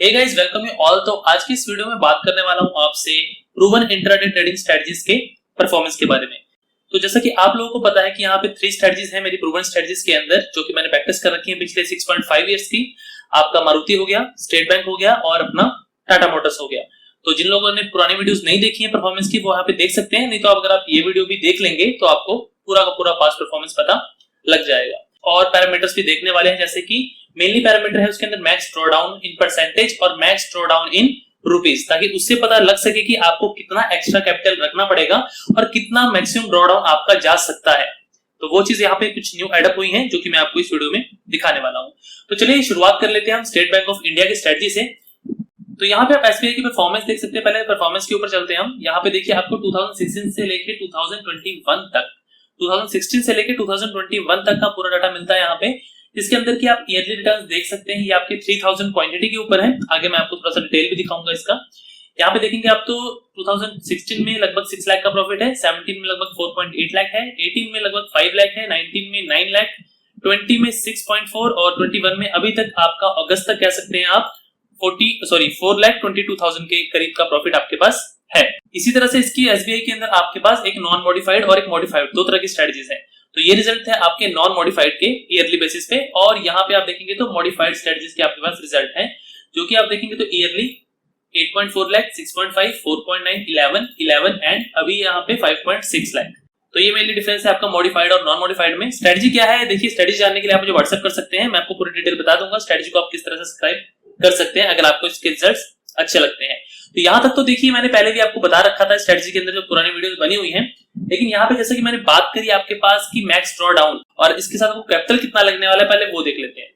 Hey guys, welcome you all. तो आज की इस वीडियो में बात करने वाला हूं आपसे प्रूवन इंट्राडे ट्रेडिंग स्ट्रेटजीज के परफॉर्मेंस के बारे में। तो जैसा कि आप लोगों को पता है कि यहाँ पे 3 स्ट्रेटजीज हैं मेरी प्रूवन स्ट्रेटजीज के अंदर, जो कि मैंने प्रैक्टिस कर रखी है पिछले 6.5 इयर्स की। आपका मारुति हो गया, स्टेट बैंक हो गया और अपना टाटा मोटर्स हो गया। तो जिन लोगों ने पुरानी वीडियोस नहीं देखी है परफॉर्मेंस की, वो यहाँ पे देख सकते हैं। नहीं तो अगर आप ये वीडियो भी देख लेंगे तो आपको पूरा का पूरा पास्ट परफॉर्मेंस पता लग जाएगा। और पैरामीटर्स भी देखने वाले हैं, जैसे कि मेनली पैरामीटर है उसके अंदर मैक्स ड्रॉडाउन इन परसेंटेज और मैक्स ड्रॉडाउन इन रुपीज, ताकि उससे पता लग सके कि आपको कितना एक्स्ट्रा कैपिटल रखना पड़ेगा और कितना मैक्सिमम ड्रॉडाउन आपका जा सकता है। तो वो चीज यहाँ पे कुछ न्यू एडअप हुई हैं, जो कि मैं आपको इस वीडियो में दिखाने वाला हूँ। तो चलिए शुरुआत कर लेते हैं हम स्टेट बैंक ऑफ इंडिया की स्ट्रेटजी से। तो यहाँ पे आप एसबीआई की परफॉर्मेंस देख सकते हैं। पहले परफॉर्मेंस के ऊपर चलते हैं हम। यहाँ पे देखिए आपको 2016 से लेके 2021 तक 2016 से लेके 2021 तक का पूरा डाटा मिलता है यहाँ पे। इसके अंदर की आप ईयरली रिटर्न्स देख सकते हैं। ये आपके 3000 क्वांटिटी के ऊपर है। आगे मैं आपको थोड़ा सा डिटेल भी दिखाऊंगा इसका। यहाँ पे देखेंगे आप तो 2016 में लगभग 6 लाख का प्रॉफिट है, 17 में लगभग 4.8 लाख है, 18 में लगभग 5 लाख है, 19 में 9 लाख, 20 में 6.4 और 21 में अभी तक आपका अगस्त तक कह सकते हैं आप 4,22,000 के करीब का प्रॉफिट आपके पास है। इसी तरह से इसकी एसबीआई के अंदर आपके पास एक नॉन मॉडिफाइड और एक मॉडिफाइड, दो तरह की स्ट्रेटजीज है। तो ये रिजल्ट है आपके नॉन मॉडिफाइड के ईयरली बेसिस पे, और यहाँ पे आप देखेंगे तो मॉडिफाइड स्ट्रेटजीज के आपके पास रिजल्ट है, जो कि आप देखेंगे तो ईयरली 8.4 लाख, 6.5, 4.9, 11, 11 एंड अभी यहाँ पे 5.6 लाख। तो ये मेनली डिफरेंस है आपका मॉडिफाइड और नॉन मॉडिफाइड में। स्ट्रेटजी क्या है देखिए, स्ट्रेटजी जानने के लिए आप मुझे व्हाट्सएप कर सकते हैं, मैं आपको पूरी डिटेल बता दूंगा स्ट्रेटजी को आप किस तरह से सब्सक्राइब कर सकते हैं अगर आपको इसके रिजल्ट्स अच्छे लगते हैं। तो यहाँ तक तो देखिए मैंने पहले भी आपको बता रखा था स्ट्रेटजी के अंदर जो पुरानी वीडियोस बनी हुई हैं, लेकिन यहाँ पे जैसे कि मैंने बात करी आपके पास की मैक्स ड्रॉ डाउन और इसके साथ आपको कैपिटल कितना लगने वाला है, पहले वो देख लेते हैं।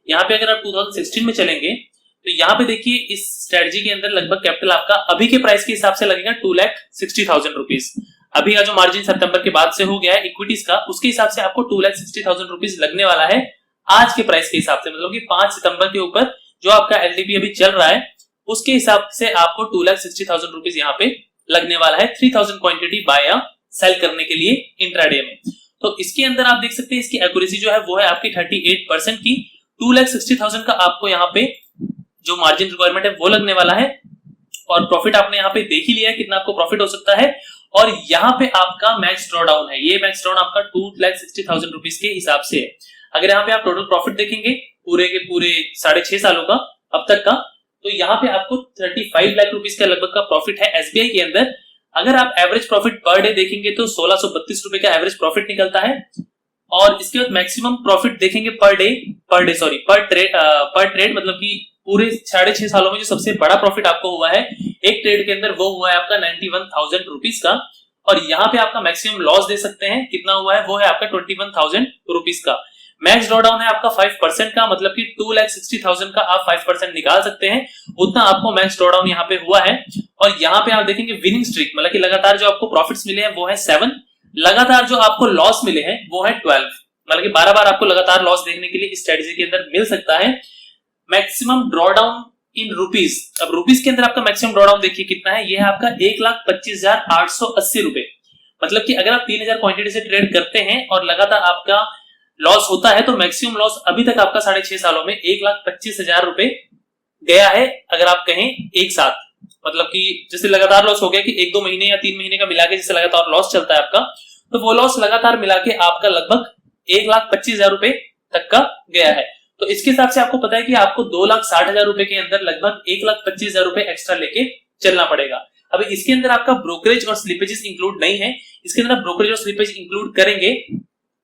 यहाँ पे अगर आप 2016 में चलेंगे तो यहाँ पे देखिए इस स्ट्रेटजी के अंदर लगभग कैपिटल आपका अभी के प्राइस के हिसाब से लगेगा 2,60,000 रुपीज। अभी का जो मार्जिन सितंबर के बाद से हो गया है इक्विटीज का, उसके हिसाब से आपको 2,60,000 रुपीज लगने वाला है आज के प्राइस के हिसाब से। मतलब कि 5 सितंबर के ऊपर जो आपका एलडीपी अभी चल रहा है उसके हिसाब से आपको 2,60,000 रुपीज यहाँ पे लगने वाला है 3000 क्वांटिटी बाय या सेल करने के लिए इंट्राडे में। तो इसके अंदर आप देख सकते हैं इसकी एक्यूरेसी जो है वो है आपकी 38% की। 2,60,000 का आपको यहाँ पे जो मार्जिन रिक्वायरमेंट है वो लगने वाला है, और प्रॉफिट आपने यहाँ पे देख ही लिया है कितना आपको प्रॉफिट हो सकता है। और यहाँ पे आपका मैक्स ड्रॉडाउन है, ये मैक्स ड्रॉडाउन आपका 2,60,000 रुपीज के हिसाब से है। अगर यहाँ पे आप टोटल प्रॉफिट देखेंगे पूरे के पूरे 6.5 सालों का अब तक का, तो यहाँ पे आपको 35 लाख रुपीज का लगभग का प्रॉफिट है एसबीआई के अंदर। अगर आप एवरेज प्रॉफिट पर डे देखेंगे तो 1632 रुपए का एवरेज प्रॉफिट निकलता है। और इसके बाद मैक्सिमम प्रॉफिट देखेंगे पर ट्रेड, मतलब कि पूरे 6.5 सालों में जो सबसे बड़ा प्रॉफिट आपको हुआ है एक ट्रेड के अंदर, वो हुआ है आपका 91,000 रुपीज का। और यहाँ पे आपका मैक्सिमम लॉस दे सकते हैं, कितना हुआ है वो है आपका 21,000 रुपीज का। मैक्स ड्रॉडाउन है आपका 5% का, मतलब कि 2,60,000 का आप 5% निकाल सकते हैं, उतना आपको मैक्स ड्रॉडाउन यहाँ पे हुआ है। और यहाँ पे आप देखेंगे विनिंग स्ट्रीक, मतलब कि लगातार जो आपको प्रॉफिट्स मिले हैं वो है 7, लगातार जो आपको लॉस मिले हैं वो है 12, मतलब कि 12 बार आपको लगातार लॉस देखने के लिए इस स्ट्रेटजी के अंदर मिल सकता है। मैक्सिमम ड्रॉडाउन इन रुपीज, अब रुपीज के अंदर आपका मैक्सिमम ड्रॉडाउन देखिए कितना है, ये है आपका 1,25,880 रुपए। मतलब कि अगर आप 3,000 क्वांटिटी से ट्रेड करते हैं और लगातार आपका लॉस होता है तो मैक्सिमम लॉस अभी तक आपका 6.5 सालों में 1,25,000 रुपए गया है। अगर आप कहें एक साथ, मतलब कि जैसे लगातार लॉस हो गया कि 1-2 महीने या 3 महीने का मिला के जैसे लगातार लॉस चलता है आपका, तो वो लॉस लगातार मिला के आपका लगभग 1,25,000 रुपए तक का गया है। तो इसके हिसाब से आपको पता है कि आपको 2,60,000 रुपए के अंदर लगभग 1,25,000 रुपए एक्स्ट्रा लेके चलना पड़ेगा। अभी इसके अंदर आपका ब्रोकरेज और स्लिपेजेस इंक्लूड नहीं है, इसके अंदर ब्रोकरेज और स्लिपेज इंक्लूड करेंगे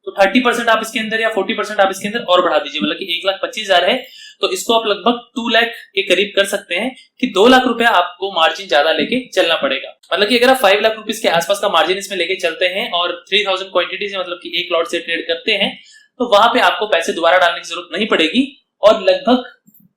तो 30% आप इसके अंदर या 40% आप इसके अंदर और बढ़ा दीजिए, मतलब कि 1,25,000 है तो इसको आप लगभग 2 लाख के करीब कर सकते हैं कि 2 लाख रुपया आपको मार्जिन ज्यादा लेके चलना पड़ेगा। मतलब कि अगर आप 5 लाख रुपीस के आसपास का मार्जिन इसमें लेके चलते हैं और 3000 क्वांटिटी से, मतलब कि एक लॉट से ट्रेड करते हैं, तो वहां पे आपको पैसे दोबारा डालने की जरूरत नहीं पड़ेगी। और लगभग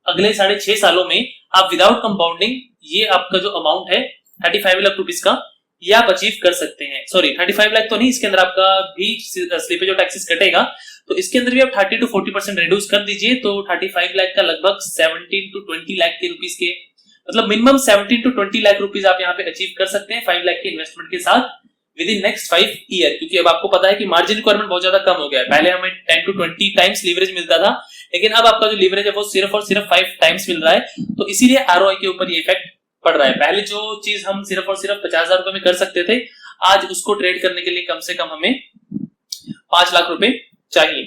अगले 6.5 सालों में आप विदाउट कंपाउंडिंग ये आपका जो अमाउंट है 35 लाख रुपीस का, ये आप अचीव कर सकते हैं। सॉरी 35 लाख तो नहीं, इसके अंदर आपका भी स्लिपेज और टैक्सेस कटेगा, तो इसके अंदर भी आप 30 to 40% रिड्यूस कर दीजिए, तो 35 लाख का लगभग 17 to 20 लाख के रुपीस के, मतलब मिनिमम 17 to 20 लाख रुपीस आप यहाँ पे अचीव कर सकते हैं 5 लाख के इन्वेस्टमेंट के साथ विद इन नेक्स्ट 5 ईयर। क्योंकि अब आपको पता है कि मार्जिन रिक्वायरमेंट बहुत ज्यादा कम हो गया है। पहले हमें 10 to 20 टाइम्स लीवरेज मिलता था, लेकिन अब आपका जो लीवरेज है वो सिर्फ और सिर्फ 5 टाइम्स मिल रहा है, तो इसीलिए आरओआई के ऊपर ये इफेक्ट पड़ रहा है। पहले जो चीज हम सिर्फ और सिर्फ 50,000 रुपए में कर सकते थे, आज उसको ट्रेड करने के लिए कम से कम हमें 5 लाख रुपए चाहिए।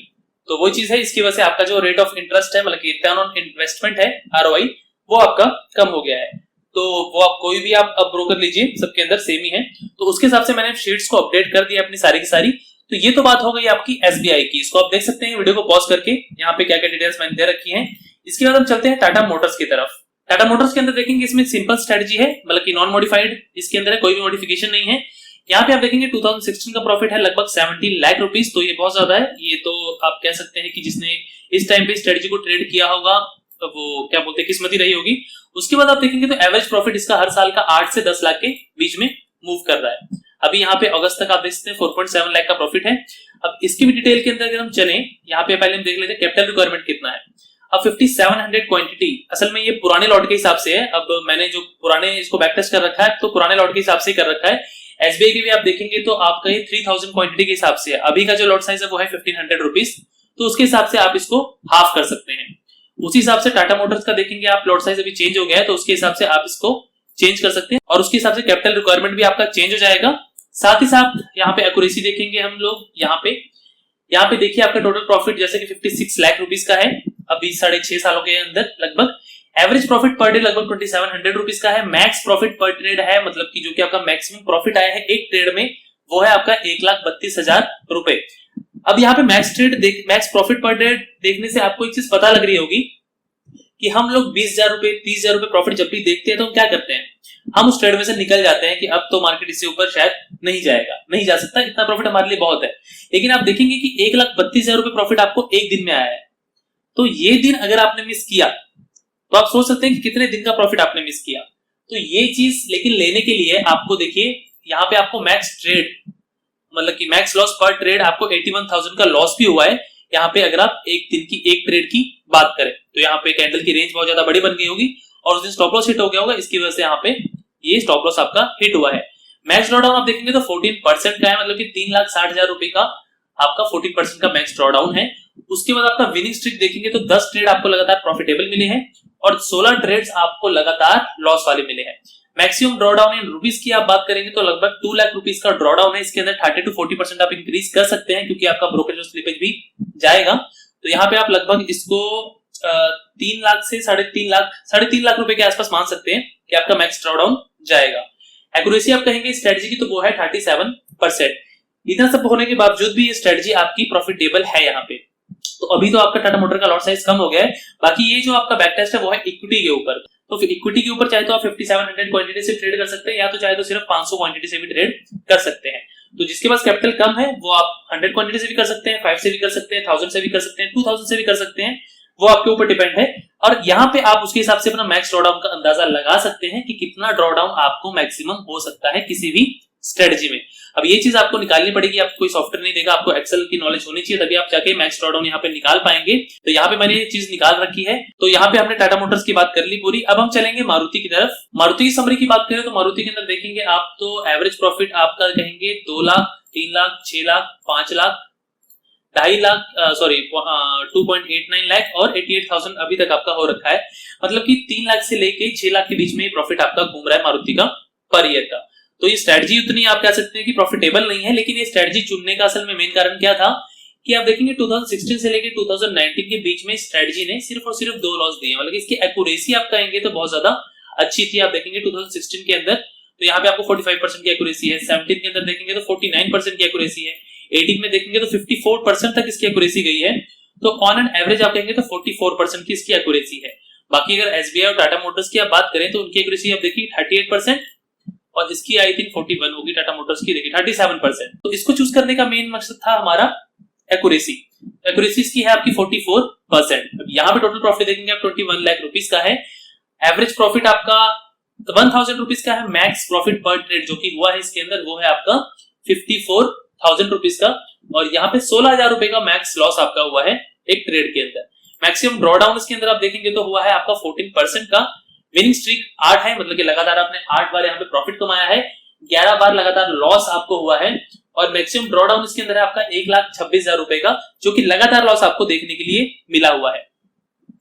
तो वो चीज है, इसकी वजह से आपका जो रेट ऑफ इंटरेस्ट है, मतलब रिटर्न ऑन इन्वेस्टमेंट है आरओआई, वो आपका कम हो गया है। तो वो आप कोई भी आप अब ब्रोकर लीजिए, सबके अंदर सेम ही है। तो उसके हिसाब से मैंने शीट्स को अपडेट कर दिया अपनी सारी की सारी। तो ये तो बात हो गई आपकी एसबीआई की, इसको आप देख सकते हैं वीडियो को पॉज करके, यहाँ पे क्या क्या डिटेल्स मैंने दे रखी है। इसके बाद हम चलते हैं टाटा मोटर्स की तरफ। टाटा मोटर्स के अंदर देखेंगे इसमें सिंपल स्ट्रेटजी है, मतलब कि नॉन मॉडिफाइड इसके अंदर है, कोई भी मॉडिफिकेशन नहीं है। यहाँ पे आप देखेंगे 2016 का प्रॉफिट है लगभग 17 लाख रुपीस, तो ये बहुत ज्यादा है। ये तो आप कह सकते हैं कि जिसने इस टाइम पे स्ट्रेटजी को ट्रेड किया होगा तो वो क्या बोलते हैं किस्मती रही होगी। उसके बाद आप देखेंगे तो एवरेज प्रॉफिट इसका हर साल का 8 से 10 लाख के बीच में मूव कर रहा है। अभी यहाँ पे अगस्त तक आप देख सकते हैं 4.7 लाख का प्रॉफिट है। अब इसकी भी डिटेल के अंदर अगर हम चले, यहाँ पे पहले हम देख लेते हैं कैपिटल रिक्वायरमेंट कितना है। अब 5700 क्वांटिटी, असल में ये पुराने लॉट के हिसाब से है। अब मैंने जो पुराने इसको बैक टेस्ट कर रखा है, तो पुराने लॉट के हिसाब से कर रखा है। एसबीआई की भी आप देखेंगे तो आपका ये 3000 क्वांटिटी के हिसाब से है। अभी का जो लॉट साइज है वो है 1500 रुपीज, तो उसके हिसाब से आप इसको हाफ कर सकते हैं। उसी हिसाब से टाटा मोटर्स का देखेंगे आप, लॉट साइज अभी चेंज हो गया है, तो उसके हिसाब से आप इसको चेंज कर सकते हैं और उसके हिसाब से कैपिटल रिक्वायरमेंट भी आपका चेंज हो जाएगा। साथ ही साथ यहाँ पे एक्यूरेसी देखेंगे हम लोग, यहाँ पे देखिए आपका टोटल प्रॉफिट जैसे कि 56 लाख रुपीस का है अभी 6.5 सालों के अंदर लगभग। एवरेज प्रॉफिट पर डे लगभग 2700 रुपीस का है। मैक्स प्रॉफिट पर ट्रेड है, मतलब कि जो कि आपका मैक्सिमम प्रॉफिट आया है एक ट्रेड में, वो है आपका 1,32,000 रुपए। अब यहाँ पे मैक्स प्रॉफिट पर डे देखने से आपको एक चीज पता लग रही होगी कि हम लोग 20,000 रुपए 30,000 रुपए प्रॉफिट जब भी देखते हैं तो हम क्या करते हैं, हम उस ट्रेड में से निकल जाते हैं कि अब तो मार्केट इससे ऊपर शायद नहीं जाएगा, नहीं जा सकता, इतना प्रॉफिट हमारे लिए बहुत है। लेकिन आप देखेंगे कि 1,32,000 रुपए प्रॉफिट आपको एक दिन में आया है। तो ये दिन अगर आपने मिस किया तो आप सोच सकते हैं कि कितने दिन का प्रॉफिट आपने मिस किया। तो ये चीज लेकिन लेने के लिए आपको देखिए यहाँ पे आपको मैक्स ट्रेड, मतलब कि मैक्स लॉस पर ट्रेड आपको 81,000 का लॉस भी हुआ है। यहाँ पे अगर आप एक दिन की एक ट्रेड की बात करें तो यहाँ पे कैंडल की रेंज बहुत ज्यादा बड़ी बन गई होगी और उस दिन स्टॉप लॉस हिट हो गया होगा, इसकी वजह से यहाँ पे ये स्टॉप लॉस आपका हिट हुआ है। मैक्स ड्रॉडाउन आप देखेंगे तो 14% का है, मतलब कि 3,60,000 रुपए का आपका 14% का मैक्स ड्रॉडाउन है। उसके बाद आपका विनिंग स्ट्रिक देखेंगे तो 10 ट्रेड आपको लगातार प्रॉफिटेबल मिले हैं और 16 ट्रेड्स आपको लगातार लॉस वाले मिले हैं। मैक्सिमम ड्रॉडाउन इन रुपीस की आप बात करेंगे तो लगभग 2 लाख रुपीस का ड्रॉडाउन है। इसके अंदर 30 to 40% आप इंक्रीज कर सकते हैं क्योंकि आपका ब्रोकरेज स्लिपेज भी जाएगा। तो यहाँ पे आप लगभग इसको 3 लाख से 3.5 लाख रुपए के आसपास मान सकते हैं कि आपका मैक्स ड्रॉडाउन जाएगा। एक्यूरेसी आप कहेंगे स्ट्रेटजी की तो वो है 37%। इतना सब होने के बावजूद भी ये स्ट्रेटजी आपकी प्रॉफिटेबल है यहाँ पे। तो अभी तो आपका टाटा मोटर का लॉट साइज कम हो गया है। बाकी ये जो आपका बैक टेस्ट है वो है इक्विटी के ऊपर, तो फिर इक्विटी के ऊपर चाहे तो आप 5700 क्वांटिटी से ट्रेड कर सकते हैं या तो चाहे तो सिर्फ 500 क्वांटिटी से भी ट्रेड कर सकते हैं। तो जिसके पास कैपिटल कम है वो आप 100 क्वांटिटी से भी कर सकते हैं, 5 से भी कर सकते हैं, 1000 से भी कर सकते हैं, 2000 से भी कर सकते हैं, वो आपके ऊपर डिपेंड है। और यहाँ पे आप उसके हिसाब से अपना मैक्स ड्रॉडाउन का अंदाजा लगा सकते हैं कि कितना ड्रॉडाउन आपको मैक्सिमम हो सकता है किसी भी स्ट्रेटजी में। अब ये चीज आपको निकालनी पड़ेगी, आपको कोई सॉफ्टवेयर नहीं देगा, आपको एक्सेल की नॉलेज होनी चाहिए, तभी आप जाके मैक्स ड्रॉडाउन यहाँ पे निकाल पाएंगे। तो यहाँ पे मैंने ये चीज निकाल रखी है। तो यहाँ पे हमने टाटा मोटर्स की बात कर ली पूरी। अब हम चलेंगे मारुति की तरफ। मारुति की समरी की बात करें तो मारुति के अंदर देखेंगे आप तो एवरेज प्रॉफिट आपका कहेंगे 2 लाख, 3 लाख, 6 लाख, 5 लाख, 2.5 लाख, 2.89 लाख और 88,000 अभी तक आपका हो रखा है। मतलब कि 3 लाख से लेके 6 लाख के बीच में प्रॉफिट आपका घूम रहा है मारुति का पर ईयर का। तो ये स्ट्रेटजी उतनी आप कह सकते हैं कि प्रॉफिटेबल नहीं है, लेकिन ये स्ट्रेटजी चुनने का असल में मेन कारण क्या था कि आप देखेंगे 2016 से लेके 2019 के बीच में स्ट्रेटजी ने सिर्फ और सिर्फ 2 लॉस दिए, मतलब इसकी एक्यूरेसी आप कहेंगे तो बहुत ज्यादा अच्छी थी। आप देखेंगे 2016 के अंदर तो यहाँ पे आपको 45% की एक्यूरेसी है, 17 के अंदर देखेंगे तो 49% की एक्यूरेसी है, 18 में देखेंगे तो 54% तक इसकी एक्यूरेसी गई है। तो ऑन एन एवरेज आप कहेंगे तो 44% की इसकी एक्यूरेसी है। बाकी अगर एसबीआई और टाटा मोटर्स की आप बात करें तो उनकी एक्यूरेसी आप देखिए 38% और इसकी आई थिंक 41 होगी, टाटा मोटर्स की देखिए 37%। तो इसको चूज करने का मेन मकसद था हमारा एक्यूरेसी। एक्यूरेसी इसकी है आपकी 44%। यहाँ पे टोटल प्रॉफिट देखेंगे आप 21 लाख रुपीस का है। एवरेज प्रॉफिट आपका 1000 रुपीस का है। मैक्स प्रॉफिट पर ट्रेड जो कि हुआ है इसके अंदर वो है आपका 54,000 रुपीस का और यहाँ पे 16,000 रुपए का मैक्स लॉस आपका हुआ है एक ट्रेड के अंदर। मैक्सिमम ड्रॉडाउन इसके अंदर आप देखेंगे तो हुआ है आपका 14% का। विनिंग स्ट्रीक 8 है, मतलब कि लगातार आपने 8 बार यहाँ पे प्रॉफिट कमाया है, 11 बार लगातार लॉस आपको हुआ है और मैक्सिमम ड्रॉडाउन इसके अंदर है आपका 1,26,000 रुपए का, जो कि लगातार लॉस आपको देखने के लिए मिला हुआ है।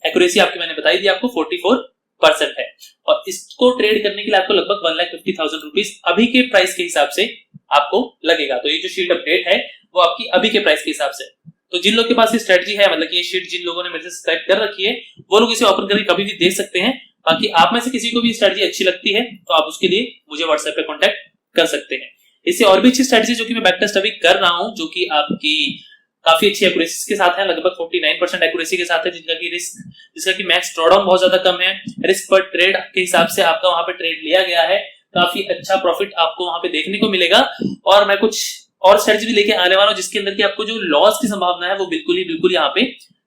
एक्यूरेसी आपकी मैंने बताई दी आपको 44% है। और इसको ट्रेड करने के लिए आपको लगभग 1,50,000 रुपीज अभी के प्राइस के हिसाब से आपको लगेगा। तो ये जो शीट अपडेट है वो आपकी अभी के प्राइस के हिसाब से। तो जिन लोग के पास ये स्ट्रेटजी है, मतलब कि ये शीट जिन लोगों ने मेरे से सब्सक्राइब कर रखी है, वो लोग इसे ओपन करके कभी भी देख सकते हैं। बाकी आप में से किसी को भी स्ट्रेटजी अच्छी लगती है तो आप उसके लिए मुझे व्हाट्सएप पे कांटेक्ट कर सकते हैं। इससे और भी अच्छी स्ट्रेटजी जो कि मैं बैक टेस्ट अभी कर रहा हूं, जो कि आपकी काफी अच्छी एक्यूरेसी के साथ है, लगभग 49% एक्यूरेसी के साथ है, जिसका की मैक्स ड्रॉडाउन बहुत ज्यादा कम है। रिस्क पर ट्रेड के हिसाब से आपका वहां पे ट्रेड लिया गया है, काफी अच्छा प्रॉफिट आपको वहां पे देखने को मिलेगा। और मैं कुछ और स्ट्रेटजी भी लेके आने वाला हूं जिसके अंदर की आपको जो लॉस की संभावना है वो बिल्कुल यहाँ पे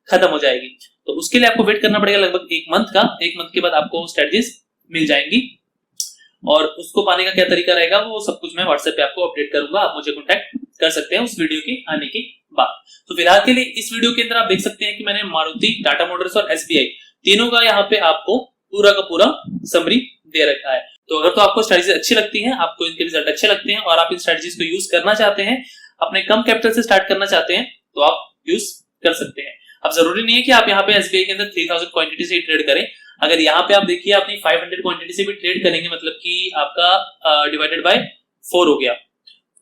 खत्म हो जाएगी। तो उसके लिए आपको वेट करना पड़ेगा लगभग 1 मंथ का। 1 मंथ के बाद आपको स्ट्रेटजीज मिल जाएंगी और उसको पाने का क्या तरीका रहेगा वो सब कुछ मैं व्हाट्सएप पे आपको अपडेट करूंगा। आप मुझे कांटेक्ट कर सकते हैं उस वीडियो के आने के बाद। तो फिलहाल के लिए इस वीडियो के अंदर आप देख सकते हैं कि मैंने मारुति, टाटा मोटर्स और एसबीआई तीनों का यहाँ पे आपको पूरा का पूरा समरी दे रखा है। तो अगर तो आपको स्ट्रेटजीज अच्छी लगती हैं, आपको इनके रिजल्ट अच्छे लगते हैं और आप इन स्ट्रेटजीज को यूज करना चाहते हैं, अपने कम कैपिटल से स्टार्ट करना चाहते हैं, तो आप यूज कर सकते हैं। अब जरूरी नहीं है कि आप यहाँ पे एसबीआई के अंदर 3000 क्वांटिटी से ट्रेड करें। अगर यहाँ पे आप देखिए अपनी 500 क्वांटिटी से भी ट्रेड करेंगे, मतलब कि आपका डिवाइडेड बाय 4 हो गया,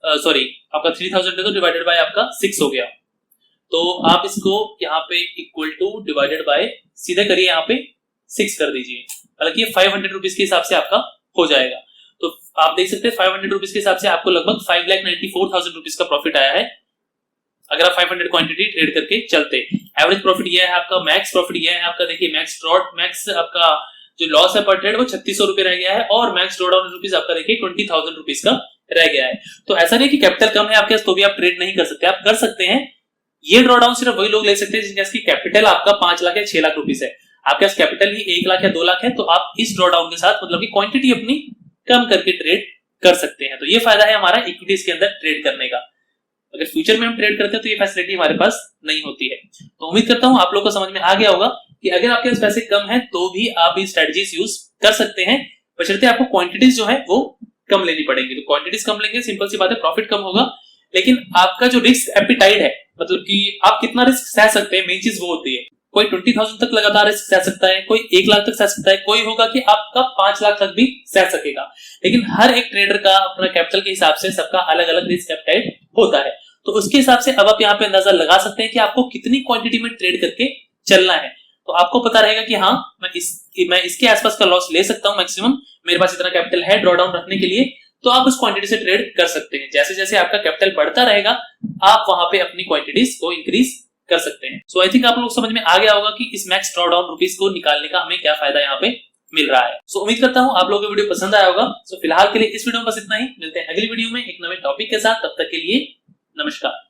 सॉरी आपका 3000 है तो डिवाइडेड बाय आपका 6 हो गया। तो आप इसको यहाँ पे इक्वल टू डिवाइडेड बाय सीधे करिए, यहाँ पे 6 कर दीजिए, हालांकि ये 500 रुपीज के हिसाब से आपका हो जाएगा। तो आप देख सकते हैं 500 रुपीज के हिसाब से आपको लगभग 5,94,000 रुपीज का प्रॉफिट आया है अगर आप 500 क्वांटिटी ट्रेड करके चलते। एवरेज प्रॉफिट ये है आपका, मैक्स प्रॉफिट ये है आपका। देखिए मैक्स आपका जो लॉस है पर ट्रेड वो 3600 रुपए रह गया है और मैक्स ड्रॉडाउन रुपीज आपका देखिए 20,000 रुपीज का रह गया है। तो ऐसा नहीं कि कैपिटल कम है आपके पास तो भी आप ट्रेड नहीं कर सकते, आप कर सकते हैं। ये ड्रॉडाउन सिर्फ वही लोग ले सकते हैं जिनके पास की कैपिटल आपका 5 लाख या 6 लाख रुपीज है। आपके पास कैपिटल ही 1 लाख या 2 लाख है तो आप इस ड्रॉडाउन के साथ मतलब कि क्वांटिटी अपनी कम करके ट्रेड कर सकते हैं। तो ये फायदा है हमारा इक्विटीज के अंदर ट्रेड करने का। अगर फ्यूचर में हम ट्रेड करते हैं तो ये फैसिलिटी हमारे पास नहीं होती है। तो उम्मीद करता हूं आप लोग को समझ में आ गया होगा कि अगर आपके पास पैसे कम है तो भी आप ये स्ट्रेटजीज यूज कर सकते हैं, बशर्ते आपको क्वांटिटीज जो है वो कम लेनी पड़ेगी। तो क्वांटिटीज कम लेंगे, सिंपल सी बात है, प्रॉफिट कम होगा, लेकिन आपका जो रिस्क एपिटाइट है, मतलब कि आप कितना रिस्क सह सकते हैं, मेन चीज वो होती है। कोई 20,000 तक लगातार रिस्क सह सकता है, कोई 1 लाख तक सह सकता है, कोई होगा कि आपका 5 लाख तक भी सह सकेगा। लेकिन हर एक ट्रेडर का अपना कैपिटल के हिसाब से सबका अलग अलग रिस्क एपिटाइट होता है। तो उसके हिसाब से अब आप यहाँ पे अंदाजा लगा सकते हैं कि आपको कितनी क्वांटिटी में ट्रेड करके चलना है। तो आपको पता रहेगा कि हाँ मैं इसके आसपास का लॉस ले सकता हूँ मैक्सिमम, मेरे पास इतना कैपिटल है ड्रॉडाउन रखने के लिए, तो आप उस क्वांटिटी से ट्रेड कर सकते हैं। जैसे जैसे आपका कैपिटल बढ़ता रहेगा आप वहां पे अपनी क्वांटिटीज को इंक्रीज कर सकते हैं। सो आई थिंक आप लोग समझ में आ गया होगा कि इस मैक्स ड्रॉडाउन रुपीज को निकालने का हमें क्या फायदा यहाँ पे मिल रहा है। सो उम्मीद करता हूँ आप लोगों को वीडियो पसंद आया होगा। सो फिलहाल के लिए इस वीडियो में बस इतना ही, मिलते हैं अगली वीडियो में एक नए टॉपिक के साथ, तब तक के लिए नमस्कार।